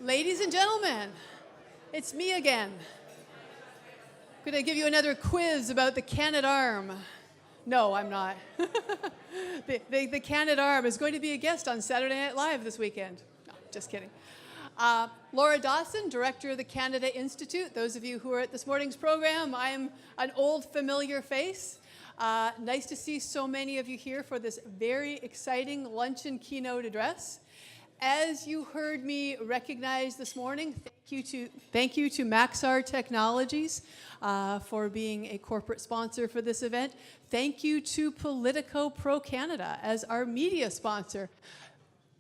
Ladies and gentlemen, it's me again. I'm going to give you another quiz about the Canadarm. No, I'm not. the Canadarm is going to be a guest on Saturday Night Live this weekend. No, just kidding. Laura Dawson, director of the Canada Institute. Those of you who are at this morning's program, I'm an old familiar face. Nice to see so many of you here for this very exciting luncheon keynote address. As you heard me recognize this morning, thank you to Maxar Technologies for being a corporate sponsor for this event. Thank you to Politico Pro Canada as our media sponsor.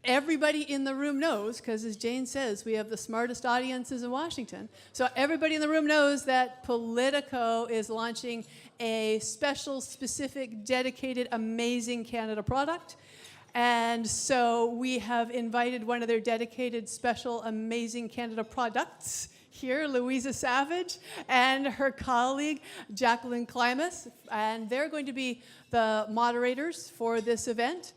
Everybody in the room knows, because as Jane says, we have the smartest audiences in Washington. So everybody in the room knows that Politico is launching a special, specific, dedicated, amazing Canada product. And so we have invited one of their dedicated, special, amazing Canada products here, Louisa Savage, and her colleague, Jacqueline Klimas. And they're going to be the moderators for this event,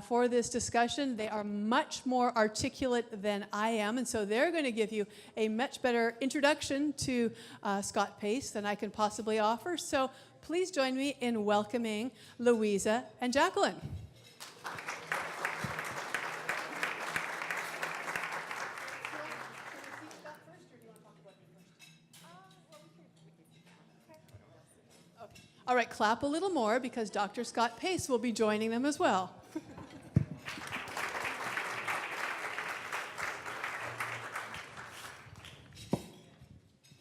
for this discussion. They are much more articulate than I am, and so they're going to give you a much better introduction to Scott Pace than I can possibly offer. So please join me in welcoming Louisa and Jacqueline. All right, clap a little more because Dr. Scott Pace will be joining them as well.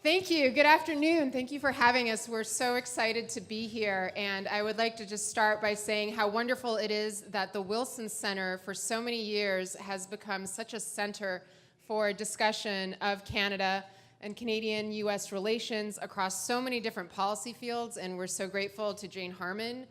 Thank you. Good afternoon. Thank you for having us. We're so excited to be here. And I would like to just start by saying how wonderful it is that the Wilson Center for so many years has become such a center for discussion of Canada and Canadian-U.S. relations across so many different policy fields, and we're so grateful to Jane Harmon,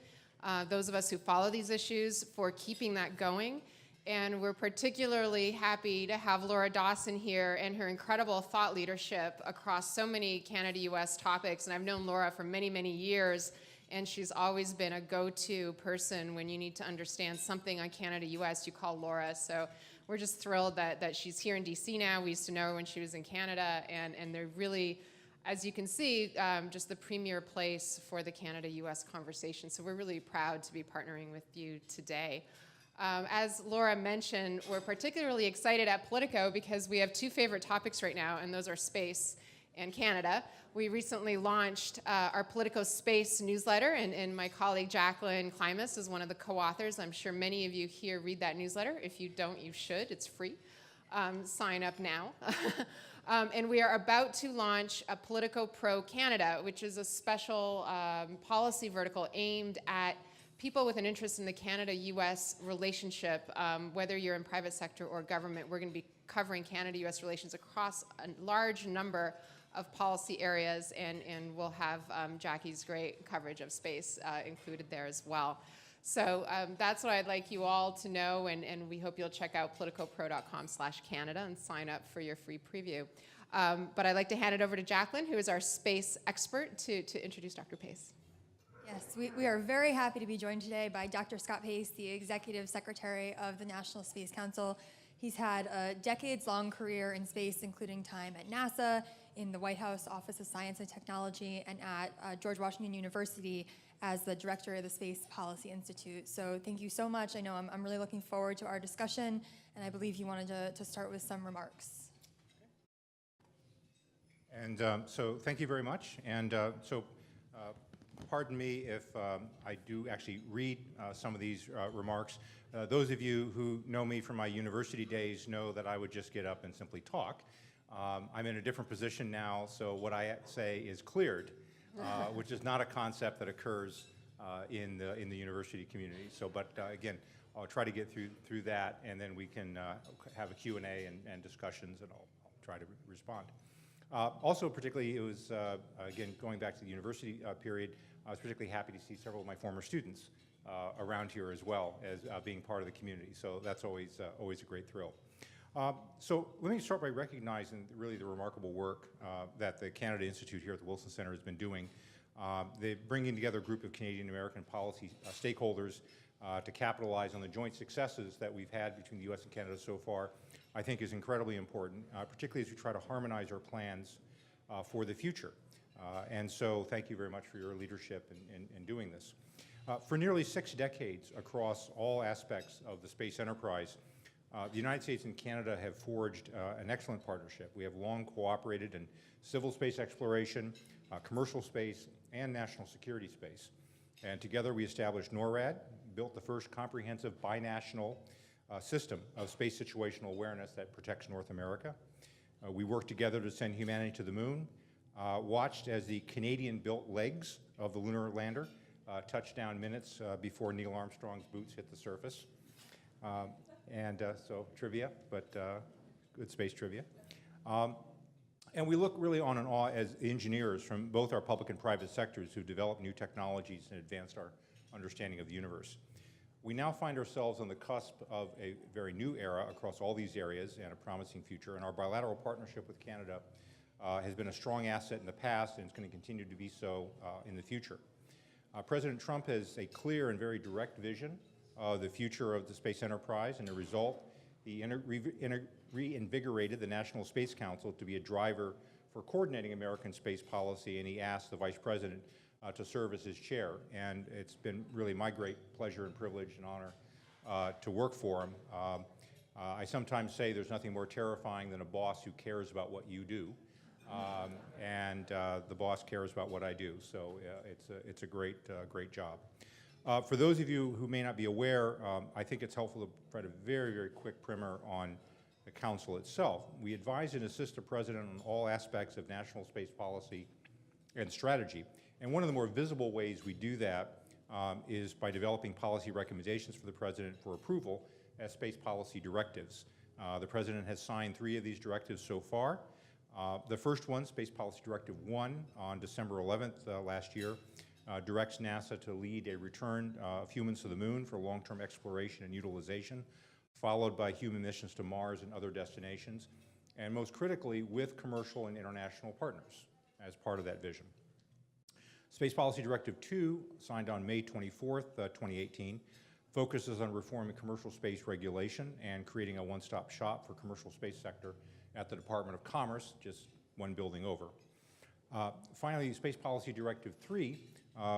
those of us who follow these issues, for keeping that going. And we're particularly happy to have Laura Dawson here and her incredible thought leadership across so many Canada-U.S. topics. And I've known Laura for many, many years, and she's always been a go-to person when you need to understand something on Canada-U.S. You call Laura. So we're just thrilled that she's here in DC now. We used to know her when she was in Canada, and they're really, as you can see, just the premier place for the Canada-U.S. conversation. So we're really proud to be partnering with you today. As Laura mentioned, we're particularly excited at Politico because we have two favorite topics right now, and those are space and Canada. We recently launched our Politico Space newsletter, and my colleague Jacqueline Klimas is one of the co-authors. I'm sure many of you here read that newsletter. If you don't, you should. It's free. Sign up now. And we are about to launch a Politico Pro Canada, which is a special policy vertical aimed at people with an interest in the Canada-U.S. relationship, whether you're in private sector or government. We're going to be covering Canada-U.S. relations across a large number of policy areas, and we'll have Jackie's great coverage of space included there as well. So that's what I'd like you all to know, and we hope you'll check out politicopro.com/Canada and sign up for your free preview. But I'd like to hand it over to Jacqueline, who is our space expert, to introduce Dr. Pace. Yes, we are very happy to be joined today by Dr. Scott Pace, the Executive Secretary of the National Space Council. He's had a decades-long career in space, including time at NASA, in the White House Office of Science and Technology, and at George Washington University as the Director of the Space Policy Institute. So thank you so much. I know I'm really looking forward to our discussion, and I believe you wanted to start with some remarks. And so thank you very much. And pardon me if I do actually read some of these remarks. Those of you who know me from my university days know that I would just get up and simply talk. I'm in a different position now, so what I say is cleared, which is not a concept that occurs in the university community. So, but again, I'll try to get through that, and then we can have a Q&A and discussions, and I'll try to respond. Also, particularly, it was, again, going back to the university period, I was particularly happy to see several of my former students around here as well as being part of the community. So that's always a great thrill. So let me start by recognizing really the remarkable work that the Canada Institute here at the Wilson Center has been doing. They're bringing together a group of Canadian-American policy stakeholders to capitalize on the joint successes that we've had between the U.S. and Canada so far I think is incredibly important, particularly as we try to harmonize our plans for the future. And so thank you very much for your leadership in doing this. For nearly 6 decades across all aspects of the space enterprise, the United States and Canada have forged an excellent partnership. We have long cooperated in civil space exploration, commercial space, and national security space. And together we established Norad, built the first comprehensive binational system of space situational awareness that protects North America. We worked together to send humanity to the moon, watched as the Canadian-built legs of the lunar lander touched down minutes before Neil Armstrong's boots hit the surface. So trivia, but good space trivia. And we look really on and awe as engineers from both our public and private sectors who developed new technologies and advanced our understanding of the universe. We now find ourselves on the cusp of a very new era across all these areas and a promising future, and our bilateral partnership with Canada has been a strong asset in the past and is going to continue to be so in the future. President Trump has a clear and very direct vision of the future of the space enterprise, and as a result, he reinvigorated the National Space Council to be a driver for coordinating American space policy, and he asked the Vice President to serve as his chair. And it's been really my great pleasure and privilege and honor to work for him. I sometimes say there's nothing more terrifying than a boss who cares about what you do. And the boss cares about what I do, so it's a great job. For those of you who may not be aware, I think it's helpful to provide a very, very quick primer on the Council itself. We advise and assist the President on all aspects of national space policy and strategy. And one of the more visible ways we do that is by developing policy recommendations for the President for approval as space policy directives. The President has signed 3 of these directives so far. The first one, Space Policy Directive 1, on December 11th last year, directs NASA to lead a return of humans to the moon for long-term exploration and utilization, followed by human missions to Mars and other destinations, and most critically, with commercial and international partners as part of that vision. Space Policy Directive 2, signed on May 24th, 2018, focuses on reforming commercial space regulation and creating a one-stop shop for commercial space sector at the Department of Commerce, just one building over. Finally, Space Policy Directive 3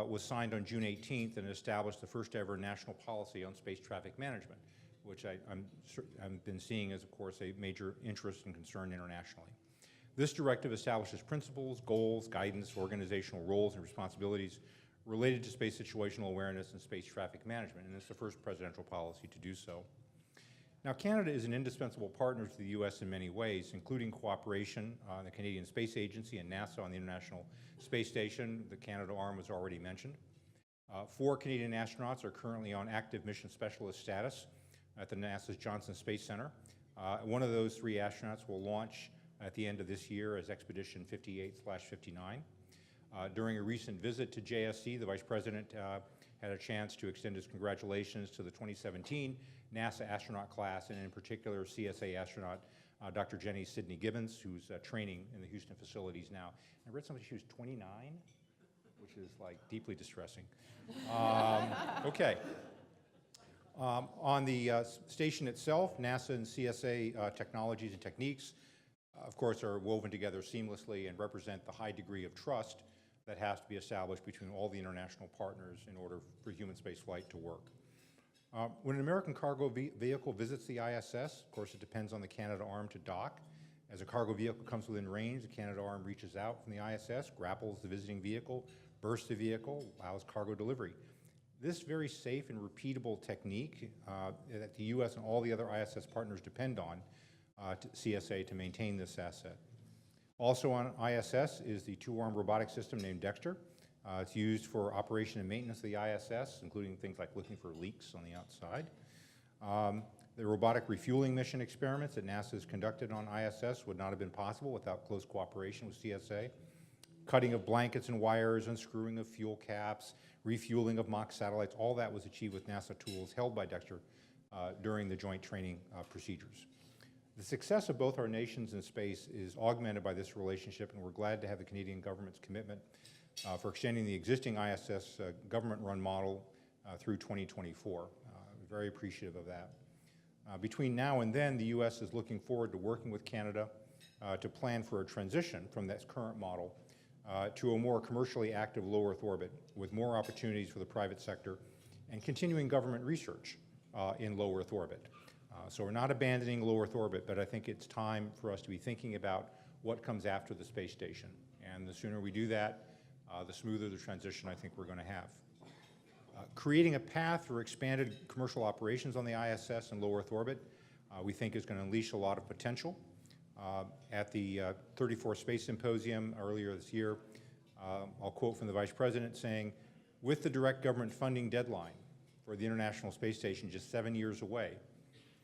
was signed on June 18th and established the first ever national policy on space traffic management, which I've been seeing as, of course, a major interest and concern internationally. This directive establishes principles, goals, guidance, organizational roles, and responsibilities related to space situational awareness and space traffic management, and it's the first presidential policy to do so. Now, Canada is an indispensable partner to the U.S. in many ways, including cooperation on the Canadian Space Agency and NASA on the International Space Station. The Canada arm was already mentioned. 4 Canadian astronauts are currently on active mission specialist status at the NASA's Johnson Space Center. One of those 3 astronauts will launch at the end of this year as Expedition 58/59. During a recent visit to JSC, the Vice President had a chance to extend his congratulations to the 2017 NASA astronaut class, and in particular CSA astronaut Dr. Jenny Sidney Gibbons, who's training in the Houston facilities now. I read something, she was 29, which is like deeply distressing. Okay. On the station itself, NASA and CSA technologies and techniques, of course, are woven together seamlessly and represent the high degree of trust that has to be established between all the international partners in order for human spaceflight to work. When an American cargo vehicle visits the ISS, of course, it depends on the Canada arm to dock. As a cargo vehicle comes within range, the Canada arm reaches out from the ISS, grapples the visiting vehicle, bursts the vehicle, allows cargo delivery. This very safe and repeatable technique that the U.S. and all the other ISS partners depend on CSA to maintain this asset. Also on ISS is the 2-arm robotic system named Dexter. It's used for operation and maintenance of the ISS, including things like looking for leaks on the outside. The robotic refueling mission experiments that NASA has conducted on ISS would not have been possible without close cooperation with CSA. Cutting of blankets and wires, unscrewing of fuel caps, refueling of mock satellites, all that was achieved with NASA tools held by Dexter during the joint training procedures. The success of both our nations in space is augmented by this relationship, and we're glad to have the Canadian government's commitment for extending the existing ISS government-run model through 2024. Very appreciative of that. Between now and then, the U.S. is looking forward to working with Canada to plan for a transition from this current model to a more commercially active low Earth orbit with more opportunities for the private sector and continuing government research in low Earth orbit. So we're not abandoning low Earth orbit, but I think it's time for us to be thinking about what comes after the space station. And the sooner we do that, the smoother the transition I think we're going to have. Creating a path for expanded commercial operations on the ISS and low Earth orbit, we think is going to unleash a lot of potential. At the 34th Space Symposium earlier this year, I'll quote from the Vice President saying, "With the direct government funding deadline for the International Space Station just 7 years away,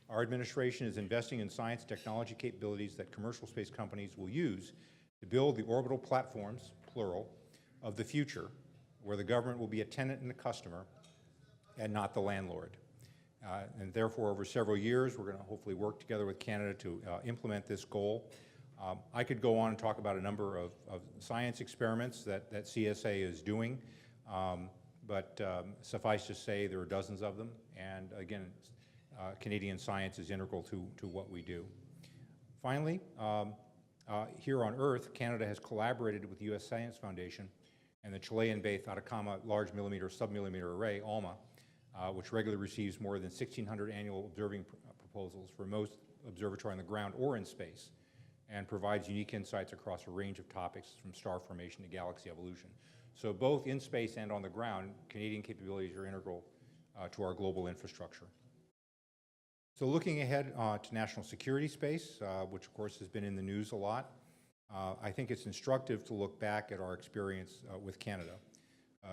our administration is investing in science and technology capabilities that commercial space companies will use to build the orbital platforms, plural, of the future, where the government will be a tenant and a customer and not the landlord." And therefore, over several years, we're going to hopefully work together with Canada to implement this goal. I could go on and talk about a number of science experiments that CSA is doing, but suffice to say there are dozens of them. And again, Canadian science is integral to what we do. Finally, here on Earth, Canada has collaborated with the U.S. Science Foundation and the Chilean-based Atacama Large Millimeter Submillimeter Array, ALMA, which regularly receives more than 1,600 annual observing proposals for most observatory on the ground or in space, and provides unique insights across a range of topics from star formation to galaxy evolution. So both in space and on the ground, Canadian capabilities are integral to our global infrastructure. So looking ahead to national security space, which of course has been in the news a lot, I think it's instructive to look back at our experience with Canada.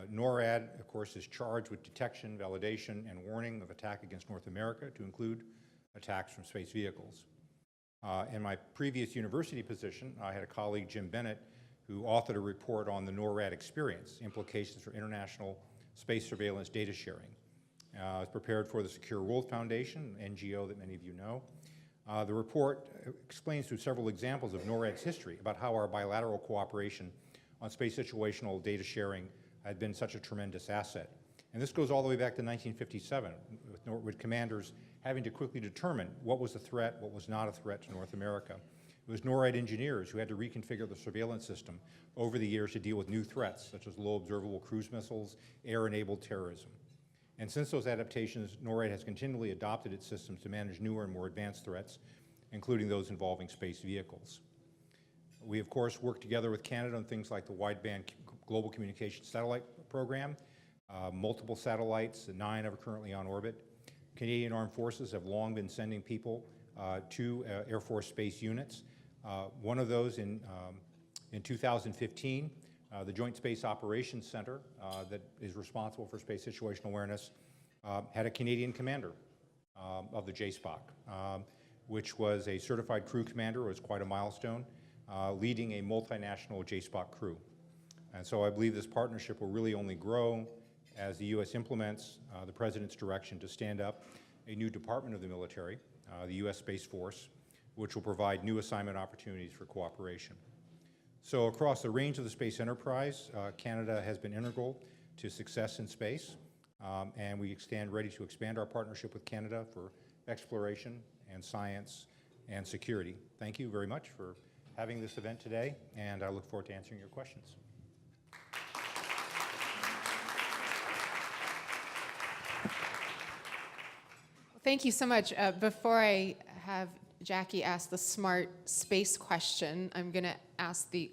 Norad, of course, is charged with detection, validation, and warning of attack against North America, to include attacks from space vehicles. In my previous university position, I had a colleague, Jim Bennett, who authored a report on the Norad experience, implications for international space surveillance data sharing. It's prepared for the Secure World Foundation, an NGO that many of you know. The report explains through several examples of NORAD's history about how our bilateral cooperation on space situational data sharing had been such a tremendous asset. And this goes all the way back to 1957, with commanders having to quickly determine what was a threat, what was not a threat to North America. It was NORAD engineers who had to reconfigure the surveillance system over the years to deal with new threats, such as low observable cruise missiles, air-enabled terrorism. And since those adaptations, NORAD has continually adopted its systems to manage newer and more advanced threats, including those involving space vehicles. We, of course, work together with Canada on things like the Wideband Global Communications Satellite Program, multiple satellites, 9 are currently on orbit. Canadian Armed Forces have long been sending people to Air Force space units. One of those in 2015, the Joint Space Operations Center that is responsible for space situational awareness had a Canadian commander of the JSPOC, which was a certified crew commander. It was quite a milestone, leading a multinational JSPOC crew. And so I believe this partnership will really only grow as the U.S. implements the President's direction to stand up a new department of the military, the U.S. Space Force, which will provide new assignment opportunities for cooperation. So across the range of the space enterprise, Canada has been integral to success in space, and we stand ready to expand our partnership with Canada for exploration and science and security. Thank you very much for having this event today, and I look forward to answering your questions. Thank you so much. Before I have Jackie ask the smart space question, I'm going to ask the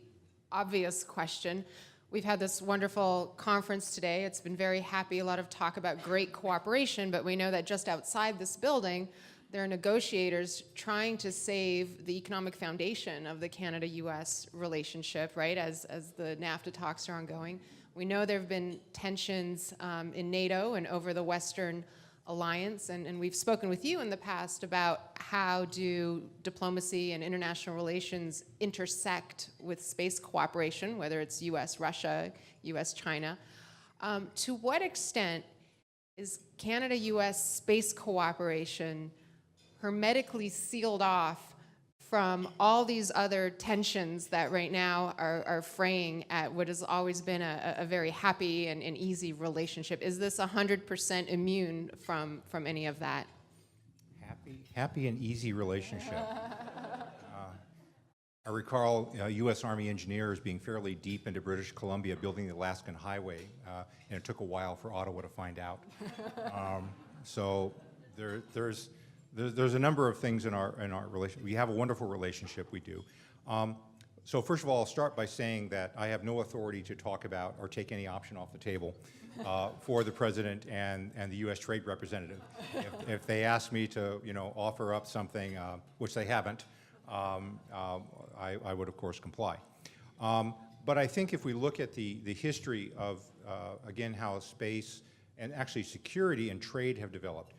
obvious question. We've had this wonderful conference today. It's been very happy, a lot of talk about great cooperation, but we know that just outside this building, there are negotiators trying to save the economic foundation of the Canada-U.S. relationship, right, as the NAFTA talks are ongoing. We know there have been tensions in NATO and over the Western Alliance, and we've spoken with you in the past about how do diplomacy and international relations intersect with space cooperation, whether it's U.S.-Russia, U.S.-China. To what extent is Canada-U.S. space cooperation hermetically sealed off from all these other tensions that right now are fraying at what has always been a very happy and easy relationship? Is this 100% immune from any of that? Happy happy and easy relationship. I recall U.S. Army engineers being fairly deep into British Columbia building the Alaskan Highway, and it took a while for Ottawa to find out. So there's a number of things in our relationship. We have a wonderful relationship, we do. So first of all, I'll start by saying that I have no authority to talk about or take any option off the table for the president and the U.S. Trade Representative. If they ask me to, offer up something, which they haven't, I would, of course, comply. But I think if we look at the history of, again, how space and actually security and trade have developed,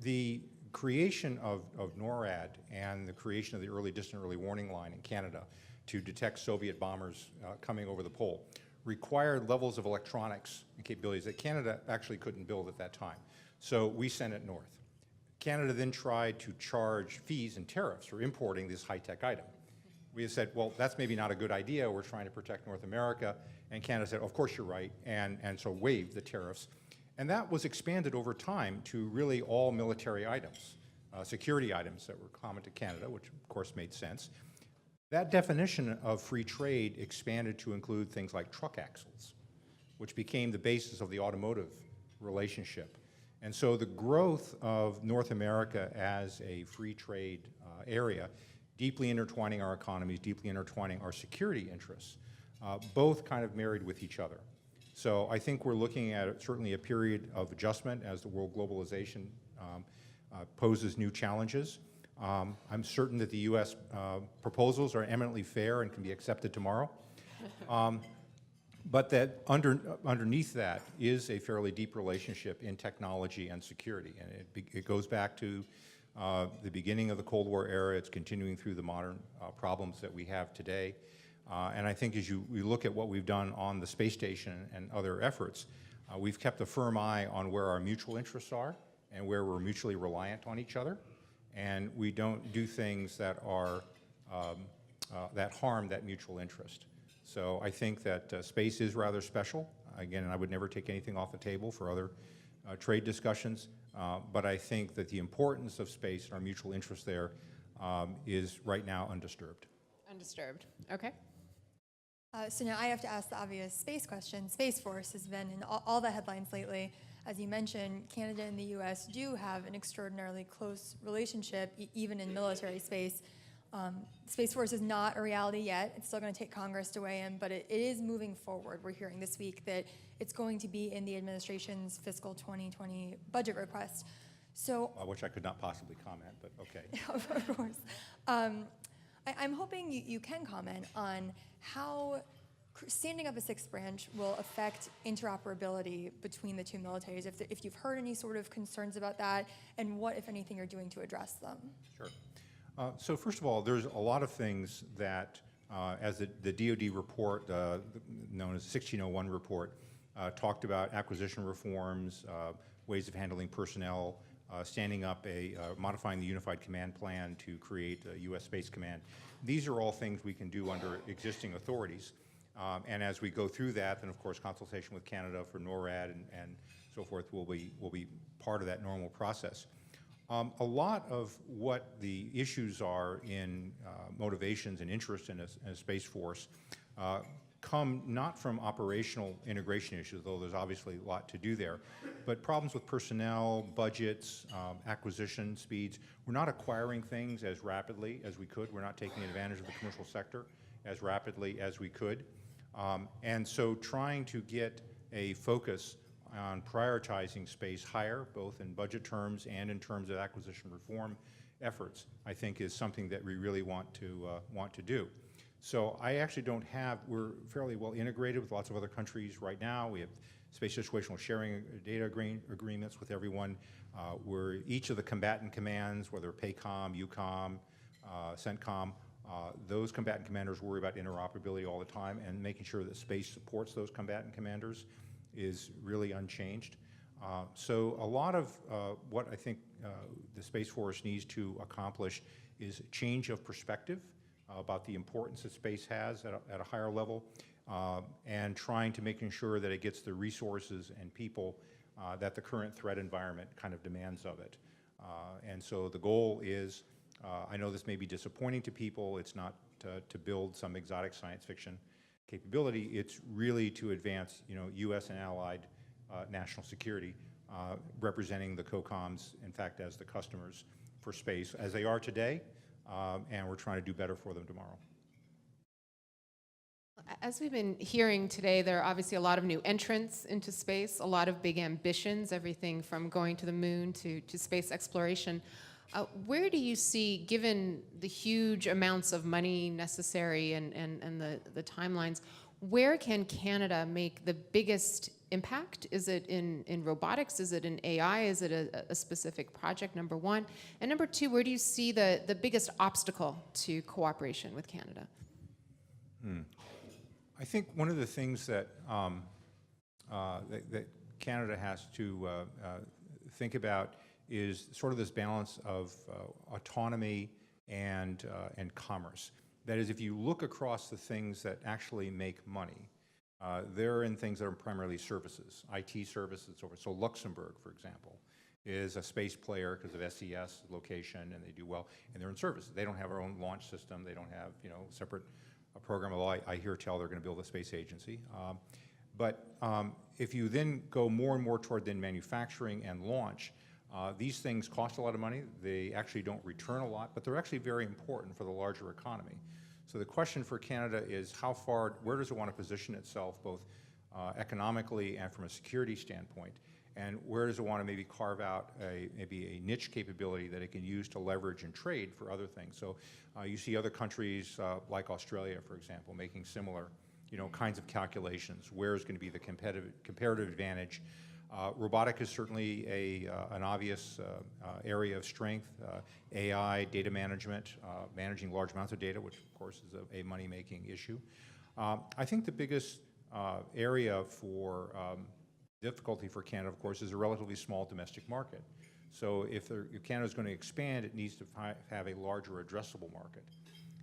the creation of NORAD and the creation of the Early Distant Early Warning Line in Canada to detect Soviet bombers coming over the pole required levels of electronics and capabilities that Canada actually couldn't build at that time. So we sent it north. Canada then tried to charge fees and tariffs for importing this high-tech item. We said, well, that's maybe not a good idea. We're trying to protect North America. And Canada said, of course you're right, and so waived the tariffs. And that was expanded over time to really all military items, security items that were common to Canada, which of course made sense. That definition of free trade expanded to include things like truck axles, which became the basis of the automotive relationship. And so the growth of North America as a free trade area, deeply intertwining our economies, deeply intertwining our security interests, both kind of married with each other. So I think we're looking at certainly a period of adjustment as the world globalization poses new challenges. I'm certain that the U.S. Proposals are eminently fair and can be accepted tomorrow. But that underneath that is a fairly deep relationship in technology and security. And it goes back to the beginning of the Cold War era. It's continuing through the modern problems that we have today. And I think as we look at what we've done on the space station and other efforts, we've kept a firm eye on where our mutual interests are and where we're mutually reliant on each other. And we don't do things that are that harm that mutual interest. So I think that space is rather special. Again, I would never take anything off the table for other trade discussions, but I think that the importance of space and our mutual interest there is right now undisturbed. Undisturbed. Okay. So now I have to ask the obvious space question. Space Force has been in all the headlines lately. As you mentioned, Canada and the U.S. do have an extraordinarily close relationship, even in military space. Space Force is not a reality yet. It's still going to take Congress to weigh in, but it is moving forward. We're hearing this week that it's going to be in the administration's fiscal 2020 budget request. So, Which I could not possibly comment, but okay. Of course. I'm hoping you can comment on how standing up a sixth branch will affect interoperability between the two militaries, if you've heard any sort of concerns about that, and what, if anything, you're doing to address them. Sure. So first of all, there's a lot of things that, as the DoD report, known as 1601 report, talked about acquisition reforms, ways of handling personnel, standing up modifying the Unified Command Plan to create a U.S. Space Command. These are all things we can do under existing authorities. And as we go through that, then of course consultation with Canada for NORAD and so forth will be part of that normal process. A lot of what the issues are in motivations and interest in a Space Force come not from operational integration issues, though there's obviously a lot to do there, but problems with personnel, budgets, acquisition speeds. We're not acquiring things as rapidly as we could. We're not taking advantage of the commercial sector as rapidly as we could. And so trying to get a focus on prioritizing space higher, both in budget terms and in terms of acquisition reform efforts, I think is something that we really want to do. So I actually we're fairly well integrated with lots of other countries right now. We have space situational sharing data agreements with everyone. We're each of the combatant commands, whether PACOM, EUCOM, CENTCOM, those combatant commanders worry about interoperability all the time, and making sure that space supports those combatant commanders is really unchanged. So a lot of what I think the Space Force needs to accomplish is change of perspective about the importance that space has at a higher level, and trying to making sure that it gets the resources and people that the current threat environment kind of demands of it. And so the goal is, I know this may be disappointing to people, it's not to build some exotic science fiction capability, it's really to advance, U.S. and allied national security, representing the COCOMs, in fact, as the customers for space, as they are today, and we're trying to do better for them tomorrow. As we've been hearing today, there are obviously a lot of new entrants into space, a lot of big ambitions, everything from going to the moon to space exploration. Where do you see, given the huge amounts of money necessary and the timelines, where can Canada make the biggest impact? Is it in robotics? Is it in AI? Is it a specific project, number one? And number two, where do you see the biggest obstacle to cooperation with Canada? I think one of the things that, that Canada has to think about is sort of this balance of autonomy and commerce. That is, if you look across the things that actually make money, they're in things that are primarily services, IT services. So Luxembourg, for example, is a space player because of SES location, and they do well, and they're in services. They don't have their own launch system. They don't have, separate program. Although I hear tell they're going to build a space agency. But if you then go more and more toward then manufacturing and launch, these things cost a lot of money. They actually don't return a lot, but they're actually very important for the larger economy. So the question for Canada is where does it want to position itself, both economically and from a security standpoint, and where does it want to maybe carve out maybe a niche capability that it can use to leverage and trade for other things. So you see other countries like Australia, for example, making similar kinds of calculations. Where is going to be the comparative advantage? Robotic is certainly an obvious area of strength. AI, data management, managing large amounts of data, which of course is a money-making issue. I think the biggest area for difficulty for Canada, of course, is a relatively small domestic market. So if Canada is going to expand, it needs to have a larger addressable market.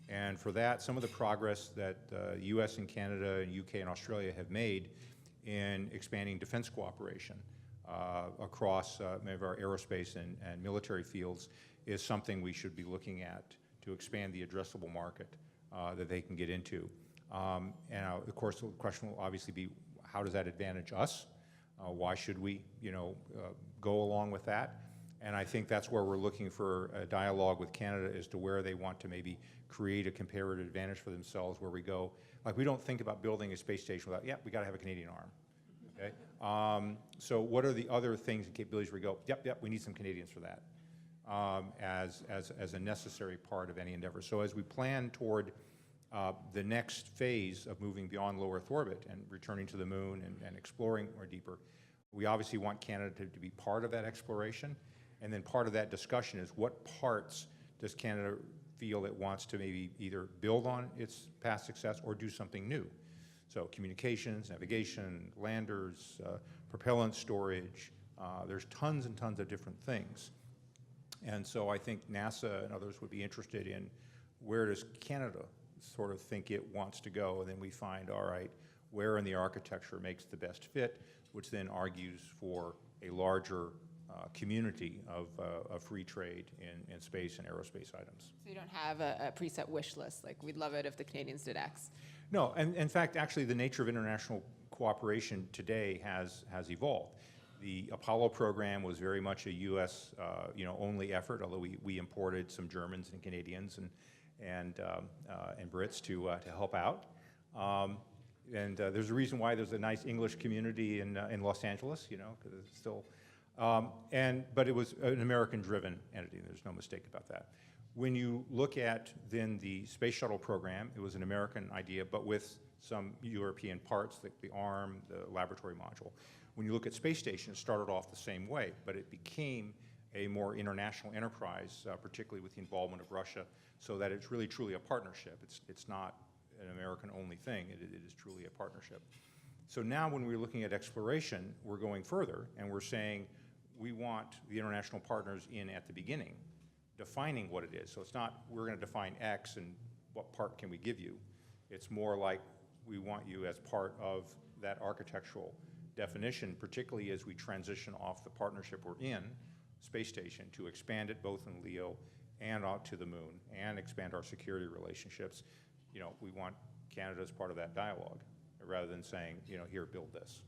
And for that, some of the progress that U.S. and Canada and UK and Australia have made in expanding defense cooperation across many of our aerospace and military fields is something we should be looking at to expand the addressable market that they can get into. And of course, the question will obviously be, how does that advantage us? Why should we, go along with that? And I think that's where we're looking for a dialogue with Canada as to where they want to maybe create a comparative advantage for themselves, where we go, like we don't think about building a space station without, we got to have a Canadian arm. Okay? So what are the other things and capabilities where we go, we need some Canadians for that as a necessary part of any endeavor. So as we plan toward the next phase of moving beyond low Earth orbit and returning to the moon and exploring more deeper, we obviously want Canada to be part of that exploration. And then part of that discussion is, what parts does Canada feel it wants to maybe either build on its past success or do something new? So communications, navigation, landers, propellant storage, there's tons and tons of different things. And so I think NASA and others would be interested in, where does Canada sort of think it wants to go? And then we find, all right, where in the architecture makes the best fit, which then argues for a larger community of free trade in space and aerospace items. So you don't have a preset wish list, like we'd love it if the Canadians did X? No, and in fact, actually, the nature of international cooperation today has evolved. The Apollo program was very much a U.S. Only effort, although we imported some Germans and Canadians and Brits to help out. And there's a reason why there's a nice English community in Los Angeles, because it's still. But it was an American-driven entity. There's no mistake about that. When you look at then the space shuttle program, it was an American idea, but with some European parts, like the arm, the laboratory module. When you look at space station, it started off the same way, but it became a more international enterprise, particularly with the involvement of Russia, so that it's really truly a partnership. It's not an American-only thing. It is truly a partnership. So now when we're looking at exploration, we're going further, and we're saying we want the international partners in at the beginning, defining what it is. So it's not, we're going to define X and what part can we give you. It's more like, we want you as part of that architectural definition, particularly as we transition off the partnership we're in space station, to expand it both in LEO and out to the moon, and expand our security relationships. We want Canada as part of that dialogue, rather than saying, here, build this.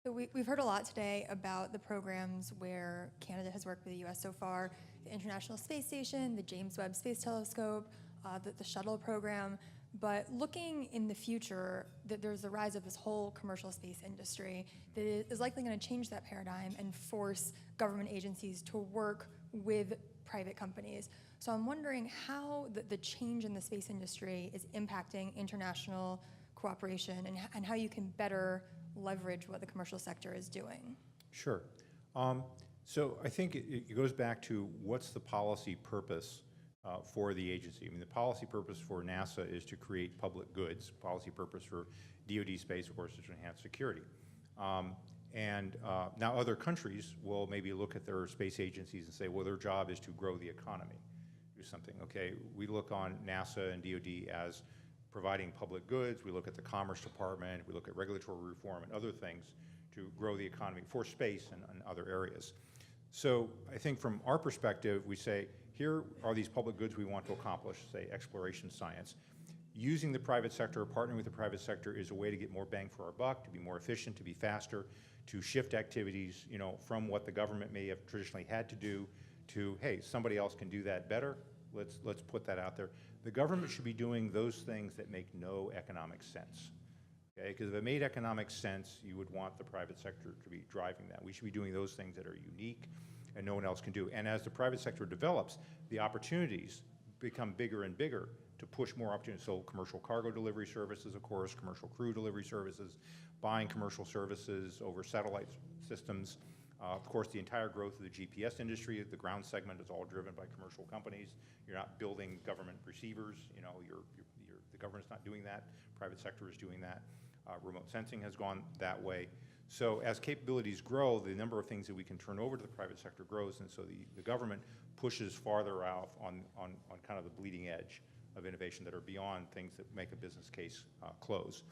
So we've heard a lot today about the programs where Canada has worked with the U.S. so far: the International Space Station, the James Webb Space Telescope, the shuttle program. But looking in the future, there's the rise of this whole commercial space industry that is likely going to change that paradigm and force government agencies to work with private companies. So I'm wondering how the change in the space industry is impacting international cooperation, and how you can better leverage what the commercial sector is doing. Sure. So I think it goes back to what's the policy purpose for the agency. I mean, the policy purpose for NASA is to create public goods. Policy purpose for DoD space, of course, is to enhance security. Now other countries will maybe look at their space agencies and say, well, their job is to grow the economy, do something. Okay, we look on NASA and DoD as providing public goods. We look at the Commerce Department. We look at regulatory reform and other things to grow the economy for space and other areas. So I think from our perspective, we say, here are these public goods we want to accomplish, say exploration science. Using the private sector, partnering with the private sector, is a way to get more bang for our buck, to be more efficient, to be faster, to shift activities, from what the government may have traditionally had to do to, hey, somebody else can do that better. Let's put that out there. The government should be doing those things that make no economic sense. Okay, because if it made economic sense, you would want the private sector to be driving that. We should be doing those things that are unique and no one else can do. And as the private sector develops, the opportunities become bigger and bigger to push more opportunities. So commercial cargo delivery services, of course, commercial crew delivery services, buying commercial services over satellite systems. Of course, the entire growth of the GPS industry, the ground segment, is all driven by commercial companies. You're not building government receivers. The government's not doing that. Private sector is doing that. Remote sensing has gone that way. So as capabilities grow, the number of things that we can turn over to the private sector grows, and so the government pushes farther out on kind of the bleeding edge of innovation that are beyond things that make a business case close.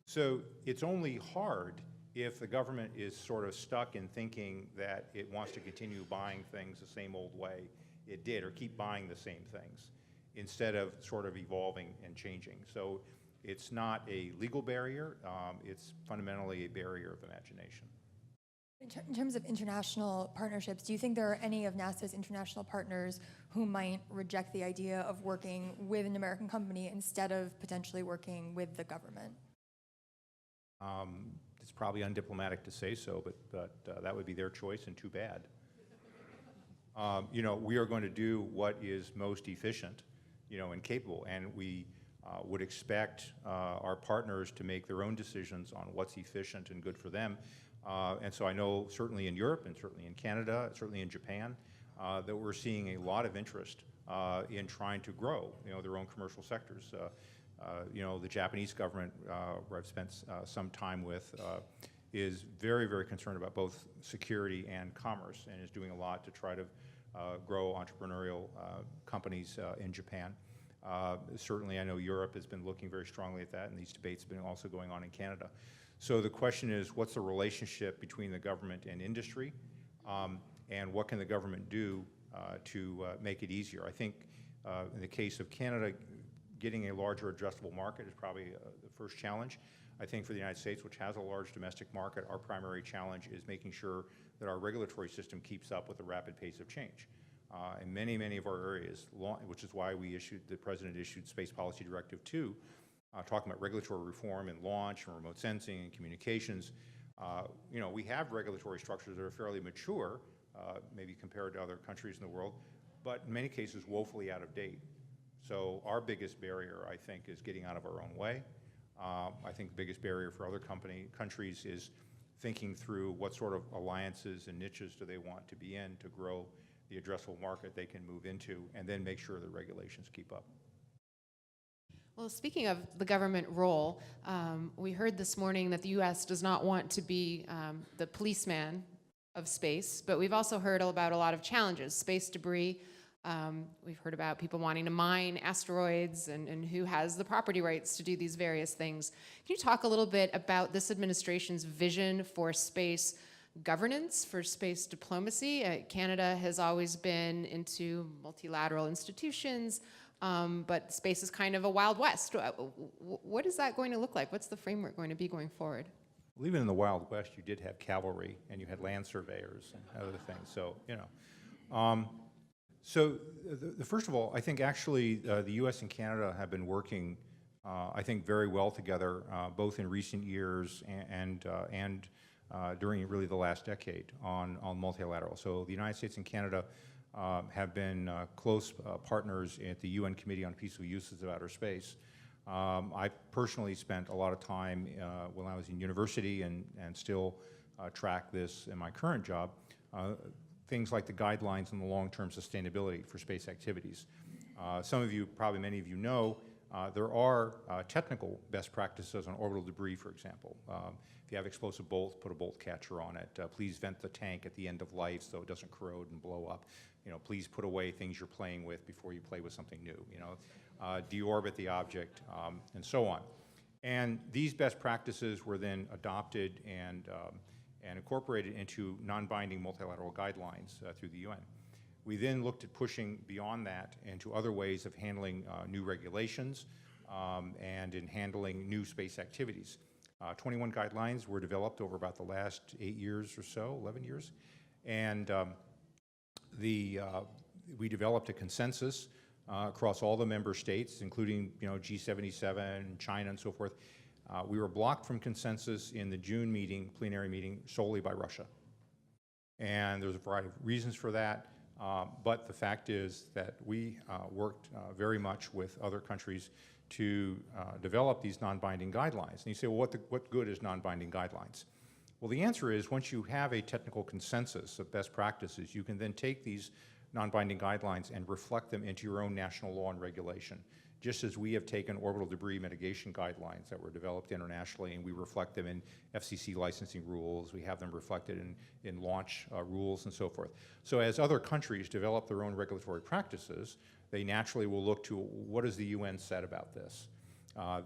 So it's only hard if the government is sort of stuck in thinking that it wants to continue buying things the same old way it did, or keep buying the same things, instead of sort of evolving and changing. So it's not a legal barrier, it's fundamentally a barrier of imagination. In terms of international partnerships, do you think there are any of NASA's international partners who might reject the idea of working with an American company instead of potentially working with the government? It's probably undiplomatic to say so, but that would be their choice, and too bad. We are going to do what is most efficient, and capable, and we would expect our partners to make their own decisions on what's efficient and good for them. And so I know certainly in Europe, and certainly in Canada, certainly in Japan, that we're seeing a lot of interest in trying to grow, their own commercial sectors. The Japanese government, where I've spent some time with, is very, very concerned about both security and commerce, and is doing a lot to try to grow entrepreneurial companies in Japan. Certainly, I know Europe has been looking very strongly at that, and these debates have been also going on in Canada. So the question is, what's the relationship between the government and industry, and what can the government do to make it easier? I think in the case of Canada, getting a larger addressable market is probably the first challenge. I think for the United States, which has a large domestic market, our primary challenge is making sure that our regulatory system keeps up with the rapid pace of change. In many, many of our areas, which is why the President issued Space Policy Directive 2, talking about regulatory reform and launch and remote sensing and communications. We have regulatory structures that are fairly mature, maybe compared to other countries in the world, but in many cases woefully out of date. So our biggest barrier, I think, is getting out of our own way. I think the biggest barrier for other countries is thinking through what sort of alliances and niches do they want to be in to grow the addressable market they can move into, and then make sure the regulations keep up. Well, speaking of the government role, we heard this morning that the U.S. does not want to be the policeman of space, but we've also heard about a lot of challenges, space debris. We've heard about people wanting to mine asteroids and who has the property rights to do these various things. Can you talk a little bit about this administration's vision for space, governance for space diplomacy. Canada has always been into multilateral institutions, but space is kind of a Wild West. What is that going to look like? What's the framework going to be going forward? Well, even in the Wild West, you did have cavalry, and you had land surveyors and other things. So, you know. First of all, I think actually the U.S. and Canada have been working, I think, very well together, both in recent years and during really the last decade on multilateral. So the United States and Canada have been close partners at the UN Committee on Peaceful Uses of Outer Space. I personally spent a lot of time when I was in university and still track this in my current job, things like the guidelines on the long-term sustainability for space activities. Some of you, probably many of you know, there are technical best practices on orbital debris, for example. If you have explosive bolts, put a bolt catcher on it. Please vent the tank at the end of life so it doesn't corrode and blow up. You know, please put away things you're playing with before you play with something new. You know, deorbit the object, and so on. And these best practices were then adopted and incorporated into non-binding multilateral guidelines through the UN. We then looked at pushing beyond that into other ways of handling new regulations and in handling new space activities. 21 guidelines were developed over about the last 8 years or so, 11 years. And we developed a consensus across all the member states, including, you know, G77, China, and so forth. We were blocked from consensus in the June meeting, plenary meeting, solely by Russia. And there's a variety of reasons for that. But the fact is that we worked very much with other countries to develop these non-binding guidelines. And you say, well, what good is non-binding guidelines? Well, the answer is once you have a technical consensus of best practices, you can then take these non-binding guidelines and reflect them into your own national law and regulation. Just as we have taken orbital debris mitigation guidelines that were developed internationally, and we reflect them in FCC licensing rules, we have them reflected in launch rules and so forth. So as other countries develop their own regulatory practices, they naturally will look to what has the UN said about this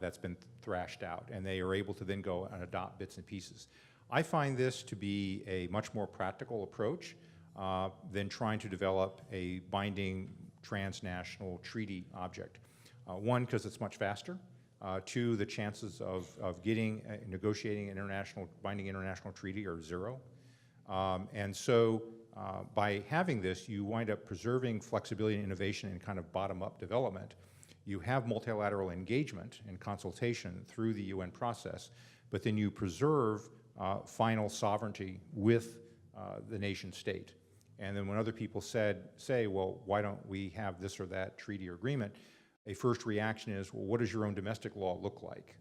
that's been thrashed out, and they are able to then go and adopt bits and pieces. I find this to be a much more practical approach than trying to develop a binding transnational treaty object. One, because it's much faster. Two, the chances of negotiating an binding international treaty are zero. And so by having this, you wind up preserving flexibility and innovation in kind of bottom-up development. You have multilateral engagement and consultation through the UN process, but then you preserve final sovereignty with the nation state. And then when other people say, well, why don't we have this or that treaty or agreement, a first reaction is, well, what does your own domestic law look like?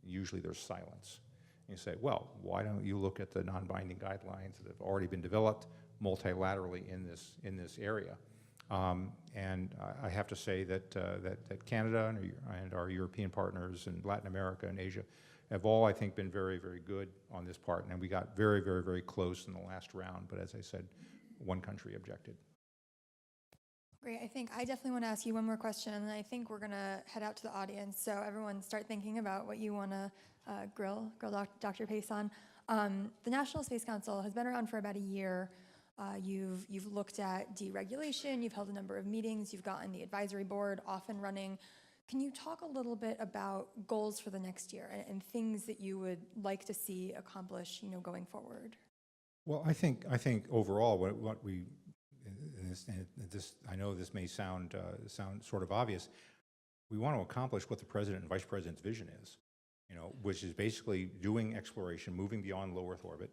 Usually there's silence. And you say, well, why don't you look at the non-binding guidelines that have already been developed multilaterally in this area? And I have to say that Canada and our European partners and Latin America and Asia have all, I think, been very, very good on this part. And we got very, very, very close in the last round. But as I said, one country objected. Great. I think I definitely want to ask you one more question, and I think we're going to head out to the audience. So everyone start thinking about what you want to grill Dr. Pace on. The National Space Council has been around for about a year. You've looked at deregulation. You've held a number of meetings. You've gotten the advisory board off and running. Can you talk a little bit about goals for the next year and things that you would like to see accomplish, going forward? Well, I think overall what we and this I know this may sound sort of obvious. We want to accomplish what the president and vice president's vision is, which is basically doing exploration, moving beyond low Earth orbit.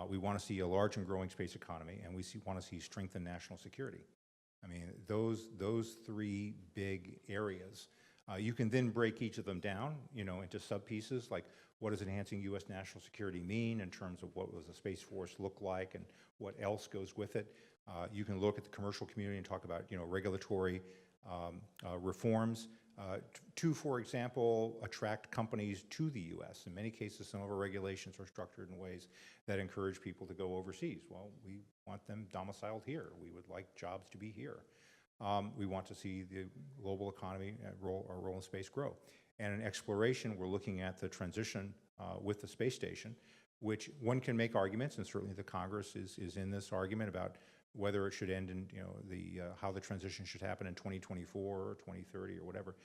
We want to see a large and growing space economy, and we want to see strengthened national security. I mean, those three big areas. You can then break each of them down, into sub-pieces, like what does enhancing U.S. national security mean in terms of what does the Space Force look like and what else goes with it. You can look at the commercial community and talk about, regulatory reforms to, for example, attract companies to the U.S. In many cases, some of our regulations are structured in ways that encourage people to go overseas. Well, we want them domiciled here. We would like jobs to be here. We want to see the global economy, our role in space grow. And in exploration, we're looking at the transition with the space station which one can make arguments, and certainly the Congress is in this argument about whether it should end in, how the transition should happen in 2024 or 2030 or whatever.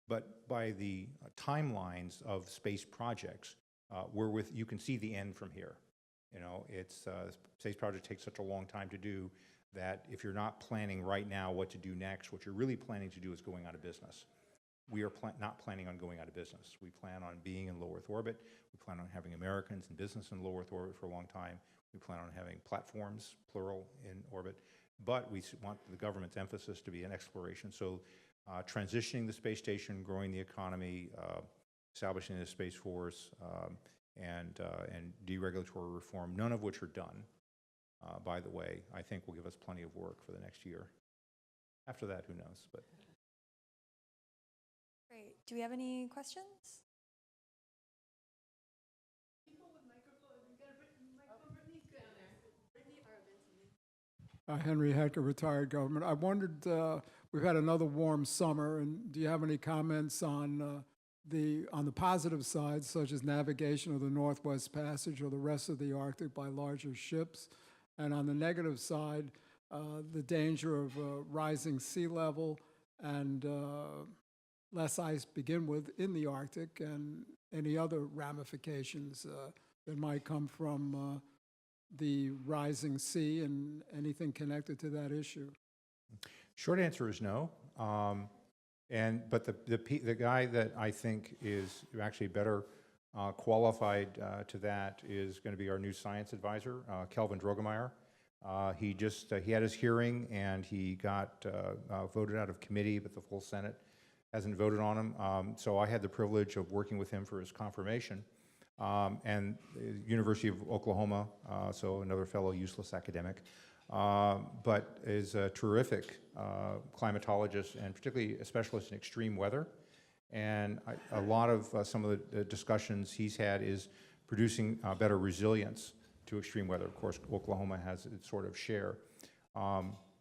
But by the timelines of space projects, you can see the end from here. Space project takes such a long time to do that if you're not planning right now what to do next, what you're really planning to do is going out of business. We are not planning on going out of business. We plan on being in low Earth orbit. We plan on having Americans in business in low Earth orbit for a long time. We plan on having platforms, plural, in orbit. But we want the government's emphasis to be in exploration. So transitioning the space station, growing the economy, establishing the Space Force, and deregulatory reform, none of which are done, by the way, I think will give us plenty of work for the next year. After that, who knows? But. Great. Do we have any questions? Henry Hecker, retired government. I wondered, we've had another warm summer, and do you have any comments on the positive side, such as navigation of the Northwest Passage or the rest of the Arctic by larger ships? And on the negative side, the danger of rising sea level and less ice to begin with in the Arctic, and any other ramifications that might come from the rising sea and anything connected to that issue? Short answer is no. But the guy that I think is actually better qualified to that is going to be our new science advisor, Kelvin Drogemeyer. He had his hearing and he got voted out of committee, but the full Senate hasn't voted on him. So I had the privilege of working with him for his confirmation. And University of Oklahoma, so another fellow useless academic, but is a terrific climatologist and particularly a specialist in extreme weather. And a lot of some of the discussions he's had is producing better resilience to extreme weather. Of course, Oklahoma has its sort of share.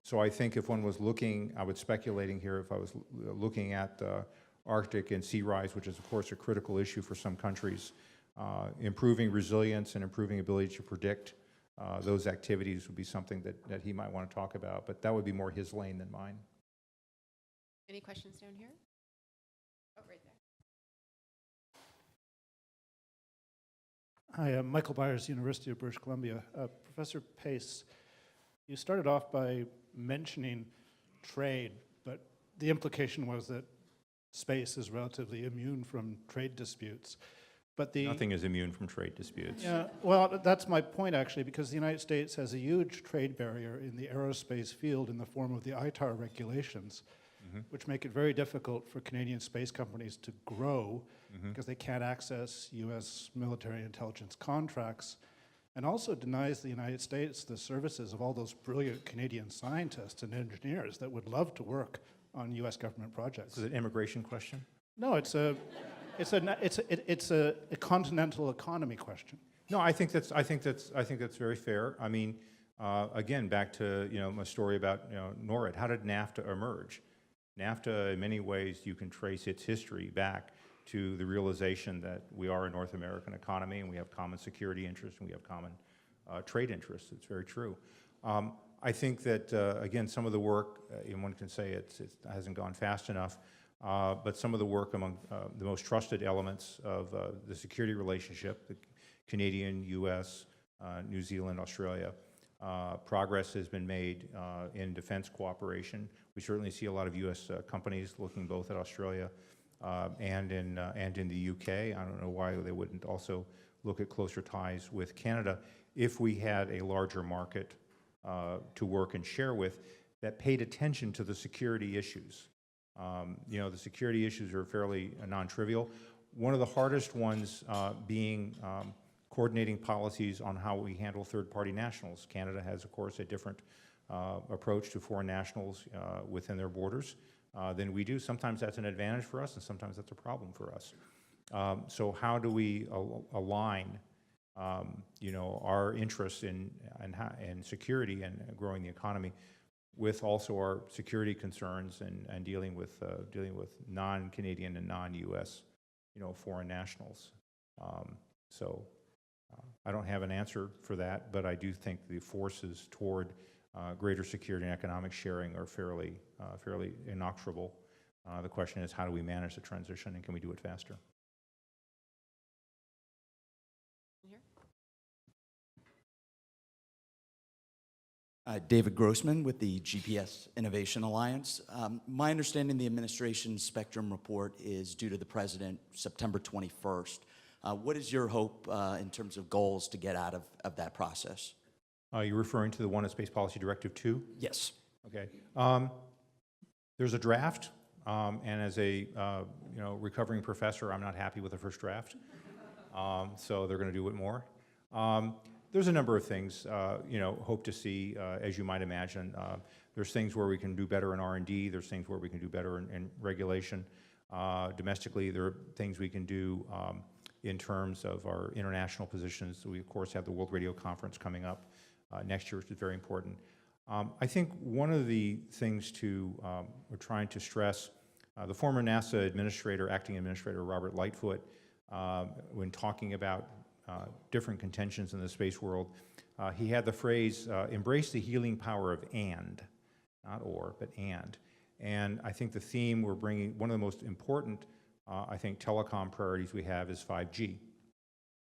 So I think if one was looking, I was speculating here, if I was looking at the Arctic and sea rise, which is of course a critical issue for some countries, improving resilience and improving ability to predict those activities would be something that he might want to talk about, but that would be more his lane than mine. Any questions down here? Oh, right there. Hi, I'm Michael Byers, University of British Columbia. Professor Pace, you started off by mentioning trade, but the implication was that space is relatively immune from trade disputes. But Nothing is immune from trade disputes. Yeah, well, that's my point, actually, because the United States has a huge trade barrier in the aerospace field in the form of the ITAR regulations, which make it very difficult for Canadian space companies to grow because they can't access U.S. military intelligence contracts, and also denies the United States the services of all those brilliant Canadian scientists and engineers that would love to work on U.S. government projects. Is it an immigration question? No, it's a continental economy question. No, I think that's very fair. I mean, again, back to my story about Norad. How did NAFTA emerge? NAFTA, in many ways, you can trace its history back to the realization that we are a North American economy and we have common security interests and we have common trade interests. It's very true. I think that again, some of the work, one can say it hasn't gone fast enough. But some of the work among the most trusted elements of the security relationship, the Canadian-U.S., New Zealand, Australia, progress has been made in defense cooperation. We certainly see a lot of U.S. Companies looking both at Australia and in the U.K. I don't know why they wouldn't also look at closer ties with Canada if we had a larger market to work and share with that paid attention to the security issues. The security issues are fairly non-trivial. One of the hardest ones being coordinating policies on how we handle third-party nationals. Canada has, of course, a different approach to foreign nationals within their borders than we do. Sometimes that's an advantage for us, and sometimes that's a problem for us. So how do we align, our interests in security and growing the economy with also our security concerns and dealing with non-Canadian and non-U.S. Foreign nationals. So I don't have an answer for that, but I do think the forces toward greater security and economic sharing are fairly inexorable. The question is, how do we manage the transition, and can we do it faster? David Grossman with the GPS Innovation Alliance. My understanding, the administration's Spectrum report is due to the president September 21st. What is your hope in terms of goals to get out of that process? You're referring to the one at Space Policy Directive 2? Yes. Okay. There's a draft, and as a recovering professor, I'm not happy with the first draft. So they're going to do it more. There's a number of things, hope to see, as you might imagine. There's things where we can do better in R&D. There's things where we can do better in regulation. Domestically, there are things we can do in terms of our international positions. So we, of course, have the World Radio Conference coming up next year, which is very important. I think one of the things we're trying to stress, the former NASA acting administrator, Robert Lightfoot, when talking about different contentions in the space world, he had the phrase, embrace the healing power of and, not or, but and. And I think the theme we're bringing, one of the most important, I think, telecom priorities we have is 5G.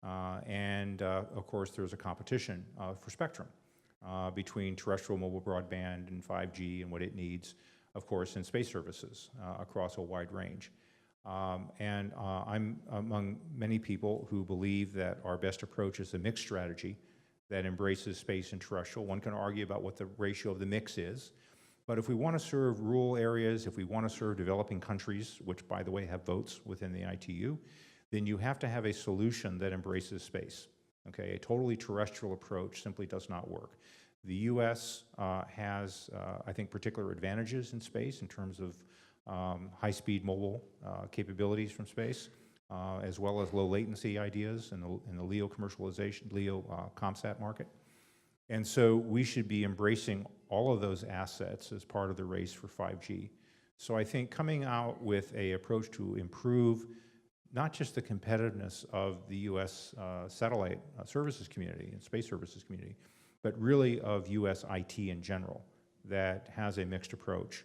Of course, there's a competition for spectrum between terrestrial mobile broadband and 5G and what it needs, of course, in space services across a wide range. I'm among many people who believe that our best approach is a mixed strategy that embraces space and terrestrial. One can argue about what the ratio of the mix is, but if we want to serve rural areas, if we want to serve developing countries, which, by the way, have votes within the ITU, then you have to have a solution that embraces space. Okay, a totally terrestrial approach simply does not work. The U.S. has, I think, particular advantages in space in terms of high-speed mobile capabilities from space, as well as low latency ideas in the LEO commercialization, LEO ComSat market. And so we should be embracing all of those assets as part of the race for 5G. So I think coming out with an approach to improve not just the competitiveness of the U.S. satellite services community and space services community, but really of U.S. IT in general, that has a mixed approach,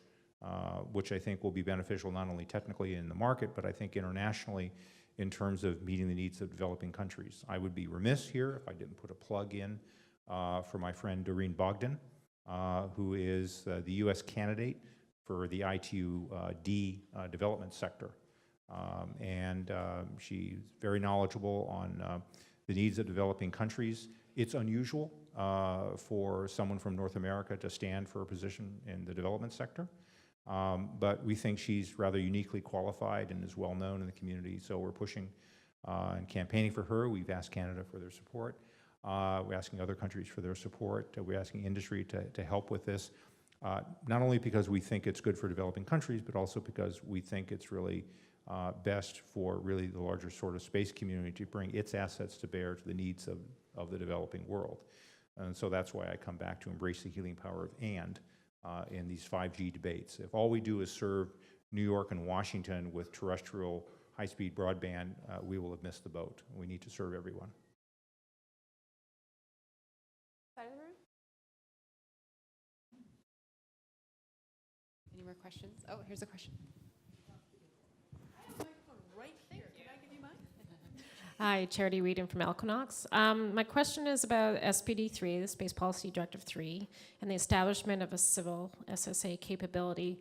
which I think will be beneficial not only technically in the market, but I think internationally in terms of meeting the needs of developing countries. I would be remiss here if I didn't put a plug in for my friend Doreen Bogdan, who is the U.S. candidate for the ITU-D development sector. She's very knowledgeable on the needs of developing countries. It's unusual for someone from North America to stand for a position in the development sector. But we think she's rather uniquely qualified and is well known in the community, so we're pushing and campaigning for her. We've asked Canada for their support. We're asking other countries for their support. We're asking industry to help with this, not only because we think it's good for developing countries, but also because we think it's really best for really the larger sort of space community to bring its assets to bear to the needs of the developing world. And so that's why I come back to embrace the healing power of and in these 5G debates. If all we do is serve New York and Washington with terrestrial high-speed broadband, we will have missed the boat. We need to serve everyone. Side of the room? Any more questions? Oh, here's a question. Right there. Can I give you mine? Hi, Charity Whedon from Equinox. My question is about SPD3, the Space Policy Directive 3, and the establishment of a civil SSA capability.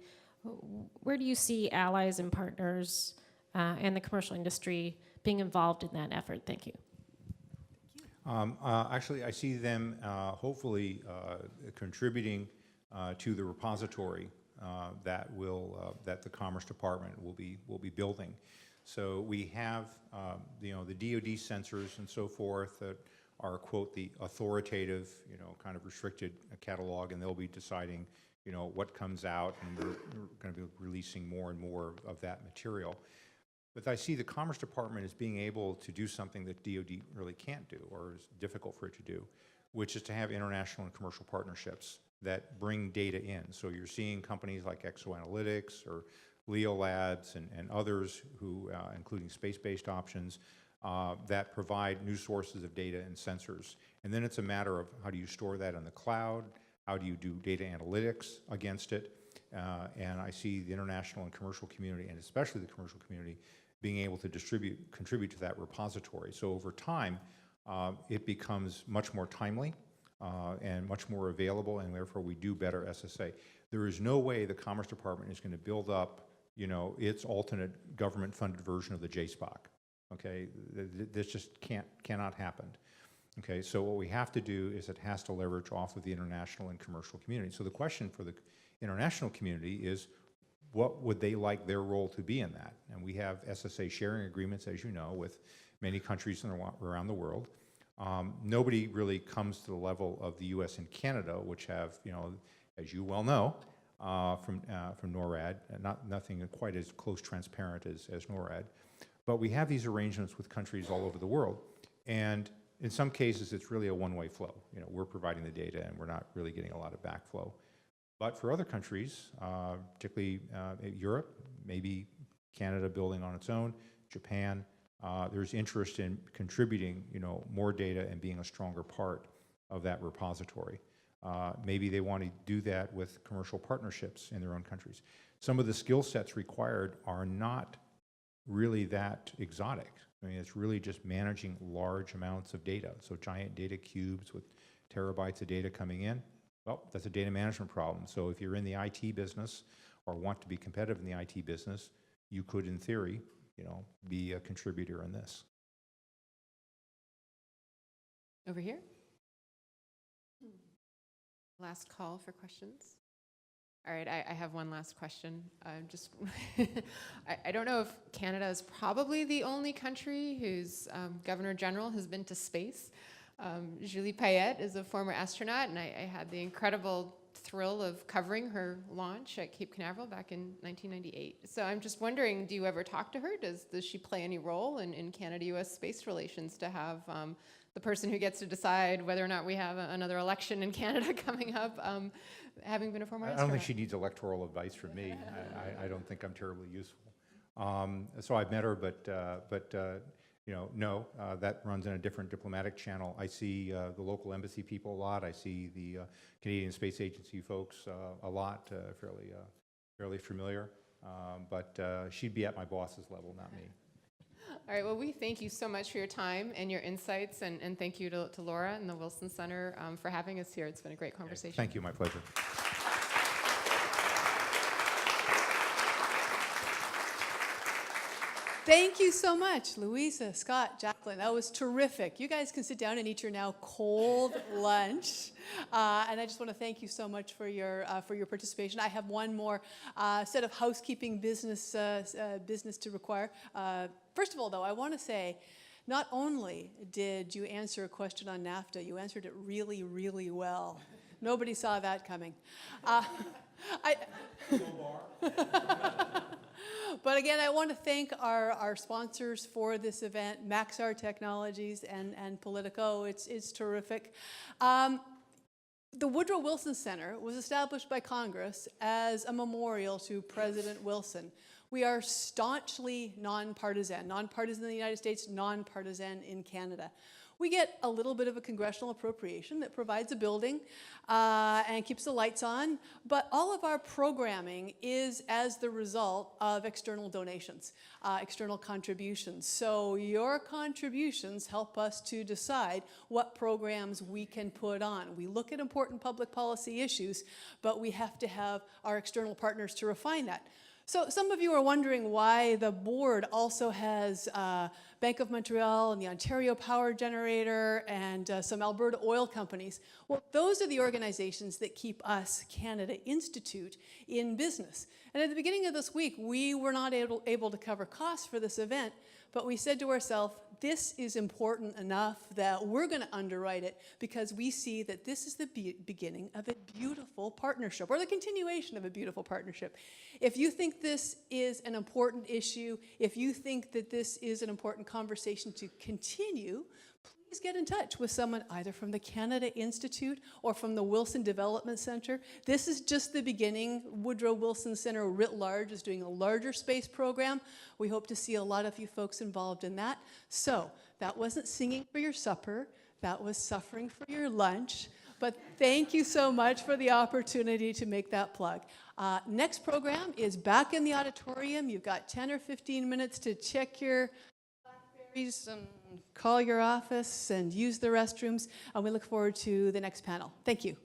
Where do you see allies and partners and the commercial industry being involved in that effort? Thank you. Actually, I see them hopefully contributing to the repository that the Commerce Department will be building. So we have the DoD sensors and so forth that are, quote, the authoritative, kind of restricted catalog, and they'll be deciding, what comes out, and we're going to be releasing more and more of that material. But I see the Commerce Department as being able to do something that DoD really can't do, or is difficult for it to do, which is to have international and commercial partnerships that bring data in. So you're seeing companies like ExoAnalytics or Leo Labs and others who, including space-based options, that provide new sources of data and sensors. And then it's a matter of how do you store that in the cloud, how do you do data analytics against it, and I see the international and commercial community, and especially the commercial community, being able to contribute to that repository. So over time, it becomes much more timely and much more available, and therefore we do better SSA. There is no way the Commerce Department is going to build up, you know, its alternate government-funded version of the JSPOC. Okay, this just cannot happen. Okay, so what we have to do is it has to leverage off of the international and commercial community. So the question for the international community is, what would they like their role to be in that? And we have SSA sharing agreements, as you know, with many countries around the world. Nobody really comes to the level of the U.S. and Canada, which have, you know, as you well know, from Norad, nothing quite as close transparent as NORAD. But we have these arrangements with countries all over the world, and in some cases it's really a one-way flow. You know, we're providing the data and we're not really getting a lot of backflow. But for other countries, particularly Europe, maybe Canada building on its own, Japan, there's interest in contributing, you know, more data and being a stronger part of that repository. Maybe they want to do that with commercial partnerships in their own countries. Some of the skill sets required are not really that exotic. I mean, it's really just managing large amounts of data. So giant data cubes with terabytes of data coming in, well, that's a data management problem. So if you're in the IT business or want to be competitive in the IT business, you could, in theory, you know, be a contributor in this. Over here. Last call for questions. All right, I have one last question. I don't know if Canada is probably the only country whose Governor General has been to space. Julie Payette is a former astronaut, and I had the incredible thrill of covering her launch at Cape Canaveral back in 1998. So I'm just wondering, do you ever talk to her? Does she play any role in Canada-U.S. space relations to have the person who gets to decide whether or not we have another election in Canada coming up, having been a former astronaut? I don't think she needs electoral advice from me. I don't think I'm terribly useful. So I've met her, but you know, no, that runs in a different diplomatic channel. I see the local embassy people a lot. I see the Canadian Space Agency folks a lot, fairly familiar. But she'd be at my boss's level, not me. All right, well, we thank you so much for your time and your insights, and thank you to Laura and the Wilson Center for having us here. It's been a great conversation. Thank you, my pleasure. Thank you so much, Louisa, Scott, Jacqueline. That was terrific. You guys can sit down and eat your now cold lunch. And I just want to thank you so much for your participation. I have one more set of housekeeping business to require. First of all, though, I want to say, not only did you answer a question on NAFTA, you answered it really, really well. Nobody saw that coming. But again, I want to thank our sponsors for this event, Maxar Technologies and Politico. It's terrific. The Woodrow Wilson Center was established by Congress as a memorial to President Wilson. We are staunchly nonpartisan in the United States, nonpartisan in Canada. We get a little bit of a congressional appropriation that provides a building and keeps the lights on, but all of our programming is as the result of external donations, external contributions. So your contributions help us to decide what programs we can put on. We look at important public policy issues, but we have to have our external partners to refine that. So some of you are wondering why the board also has Bank of Montreal and the Ontario Power Generator and some Alberta oil companies. Well, those are the organizations that keep us, Canada Institute, in business. And at the beginning of this week, we were not able to cover costs for this event, but we said to ourselves, this is important enough that we're going to underwrite it because we see that this is the beginning of a beautiful partnership, or the continuation of a beautiful partnership. If you think this is an important issue, if you think that this is an important conversation to continue, please please get in touch with someone either from the Canada Institute or from the Wilson Development Center. This is just the beginning. Woodrow Wilson Center writ large is doing a larger space program. We hope to see a lot of you folks involved in that. So that wasn't singing for your supper. That was suffering for your lunch. But thank you so much for the opportunity to make that plug. Next program is back in the auditorium. You've got 10 or 15 minutes to check your Blackberries and call your office and use the restrooms. And we look forward to the next panel. Thank you.